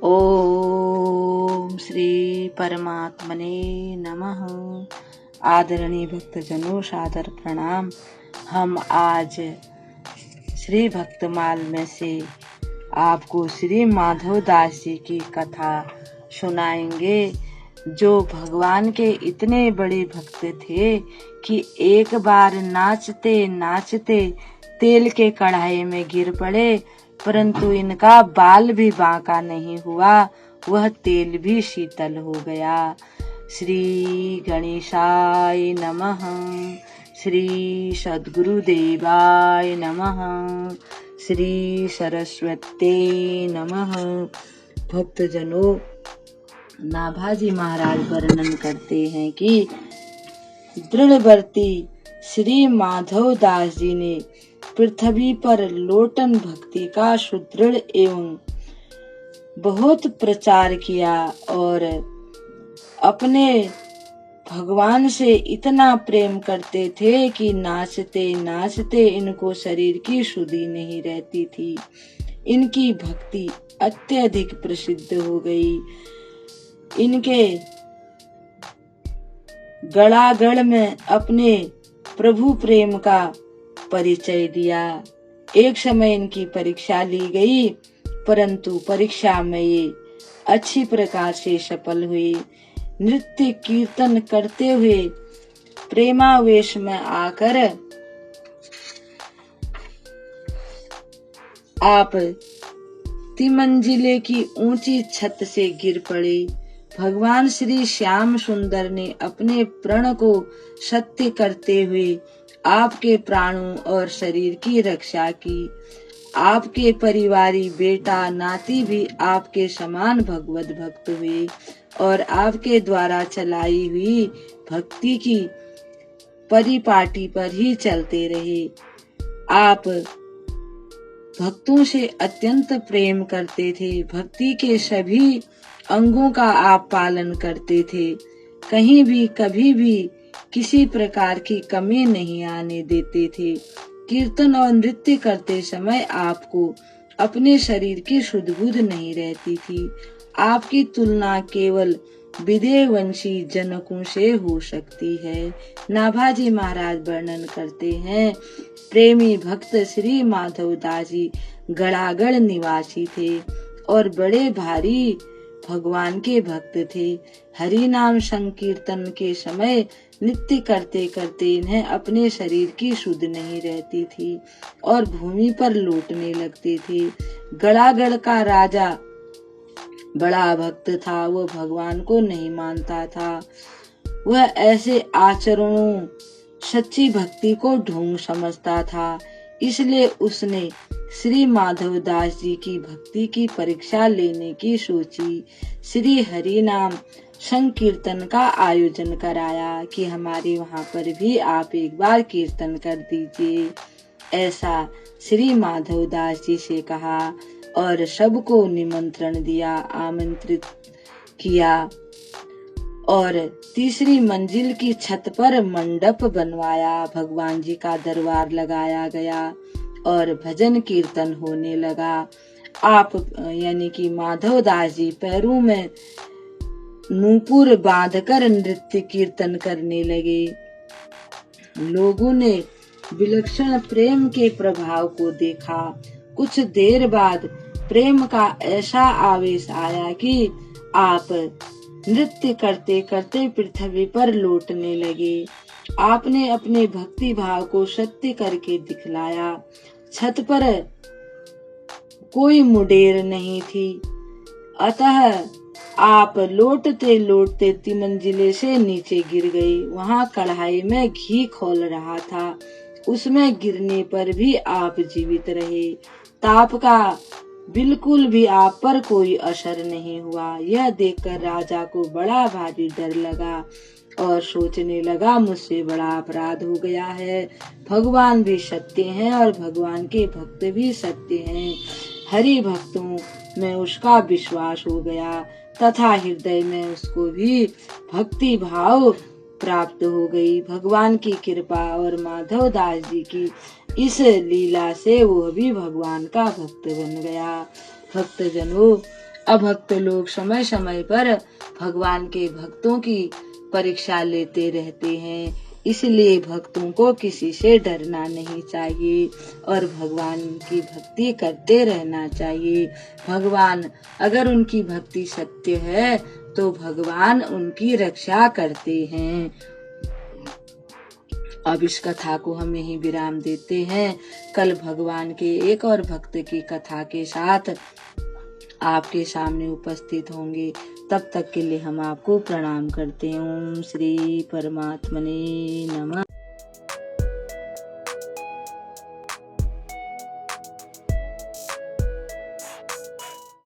ओम श्री परमात्मने नमः। आदरणीय भक्तजनों, सादर प्रणाम। हम आज श्री भक्तमाल में से आपको श्री माधव दास जी की कथा सुनाएंगे, जो भगवान के इतने बड़े भक्त थे कि एक बार नाचते नाचते तेल के कढ़ाई में गिर पड़े, परंतु इनका बाल भी बांका नहीं हुआ, वह तेल भी शीतल हो गया। श्री गणेशाय नमः। श्री सद्गुरुदेवाय नमः। श्री सरस्वती नमः। भक्तजनों, नाभाजी महाराज वर्णन करते हैं कि दृढ़वर्ती श्री माधव दास जी ने पृथ्वी पर लोटन भक्ति का सुदृढ़ एवं बहुत प्रचार किया और अपने भगवान से इतना प्रेम करते थे कि नाचते नाचते इनको शरीर की सुधि नहीं रहती थी। इनकी भक्ति अत्यधिक प्रसिद्ध हो गई। इनके गड़ागड़ में अपने प्रभु प्रेम का परिचय दिया। एक समय इनकी परीक्षा ली गई, परंतु परीक्षा में ये अच्छी प्रकार से सफल हुए। नृत्य कीर्तन करते हुए प्रेमावेश में आकर आप तिमंजिले की ऊंची छत से गिर पड़े। भगवान श्री श्याम सुंदर ने अपने प्रण को सत्य करते हुए आपके प्राणों और शरीर की रक्षा की। आपके परिवारी बेटा नाती भी आपके समान भगवत भक्त हुए और आपके द्वारा चलाई हुई भक्ति की परिपाटी पर ही चलते रहे। आप भक्तों से अत्यंत प्रेम करते थे। भक्ति के सभी अंगों का आप पालन करते थे। कहीं भी कभी भी किसी प्रकार की कमी नहीं आने देते थे। कीर्तन और नृत्य करते समय आपको अपने शरीर की सुध बुध नहीं रहती थी। आपकी तुलना केवल विदेहवंशी जनकों से हो सकती है। नाभाजी महाराज वर्णन करते हैं, प्रेमी भक्त श्री माधव दास जी गड़ागड़ निवासी थे और बड़े भारी भगवान के भक्त थे। हरि नाम संकीर्तन के समय नृत्य करते करते इन्हें अपने शरीर की सुध नहीं रहती थी और भूमि पर लौटने लगते थे। गड़ागड़ का राजा बड़ा भक्त था, वह भगवान को नहीं मानता था। वह ऐसे आचरणों सच्ची भक्ति को ढोंग समझता था। इसलिए उसने श्री माधव दास जी की भक्ति की परीक्षा लेने की सोची। श्री हरि नाम संकीर्तन का आयोजन कराया कि हमारे वहाँ पर भी आप एक बार कीर्तन कर दीजिए। ऐसा श्री माधव दास जी से कहा और सबको निमंत्रण दिया, आमंत्रित किया और तीसरी मंजिल की छत पर मंडप बनवाया। भगवान जी का दरबार लगाया गया और भजन कीर्तन होने लगा। आप यानी कि माधव दास जी पैरों में नूपुर बांधकर नृत्य कीर्तन करने लगे। लोगों ने विलक्षण प्रेम के प्रभाव को देखा। कुछ देर बाद प्रेम का ऐसा आवेश आया कि आप नृत्य करते करते पृथ्वी पर लौटने लगे। आपने अपने भक्ति भाव को सत्य करके दिखलाया। छत पर कोई मुडेर नहीं थी, अतः आप लौटते लौटते तिमंजिले से नीचे गिर गई। वहाँ कढ़ाई में घी खौल रहा था, उसमें गिरने पर भी आप जीवित रहे। ताप का बिल्कुल भी आप पर कोई असर नहीं हुआ। यह देखकर राजा को बड़ा भारी डर लगा और सोचने लगा, मुझसे बड़ा अपराध हो गया है। भगवान भी सत्य हैं और भगवान के भक्त भी सत्य हैं। हरि भक्तों में उसका विश्वास हो गया तथा हृदय में उसको भी भक्ति भाव प्राप्त हो गई। भगवान की कृपा और माधव दास जी की इस लीला से वह भी भगवान का भक्त बन गया। भक्तजनों, अभक्त लोग समय समय पर भगवान के भक्तों की परीक्षा लेते रहते हैं, इसलिए भक्तों को किसी से डरना नहीं चाहिए और भगवान की भक्ति करते रहना चाहिए। भगवान अगर उनकी भक्ति सत्य है तो भगवान उनकी रक्षा करते हैं। अब इस कथा को हम यहीं विराम देते हैं। कल भगवान के एक और भक्त की कथा के साथ आपके सामने उपस्थित होंगे। तब तक के लिए हम आपको प्रणाम करते हैं। ओम श्री परमात्मने नमः।